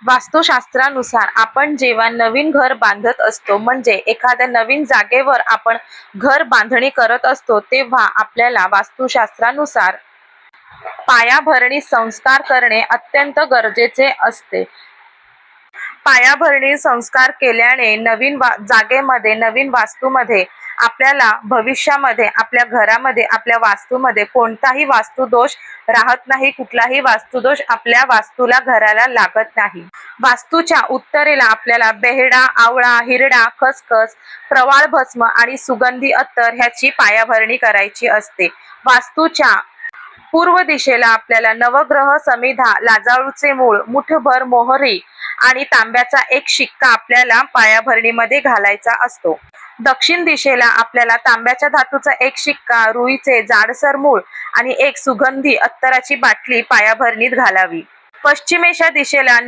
वास्तुशास्त्रानुसार आपण जेव्हा नवीन घर बांधत असतो, म्हणजे एखाद्या नवीन जागेवर आपण घर बांधणी करत असतो, तेव्हा आपल्याला वास्तुशास्त्रानुसार पायाभरणी संस्कार करणे अत्यंत गरजेचे असते. पायाभरणी संस्कार केल्याने नवीन जागेमध्ये, नवीन वास्तूमध्ये आपल्याला भविष्यामध्ये आपल्या घरामध्ये, आपल्या वास्तूमध्ये कोणताही वास्तुदोष राहत नाही. कुठलाही वास्तुदोष आपल्या वास्तूला, घराला लागत नाही. वास्तूच्या उत्तरेला आपल्याला बेहडा, आवळा, हिरडा, खसखस, प्रवाळ भस्म आणि सुगंधी अत्तर ह्याची पायाभरणी करायची असते. वास्तूच्या पूर्व दिशेला आपल्याला नवग्रह समिधा, लाजाळूचे मूळ, मुठभर मोहरी आणि तांब्याचा एक शिक्का आपल्याला पायाभरणीमध्ये घालायचा असतो. दक्षिण दिशेला आपल्याला तांब्याच्या धातूचा एक शिक्का, रुईचे जाडसर मूळ आणि एक सुगंधी अत्तराची बाटली पायाभरणीत घालावी. पश्चिमेच्या दिशेला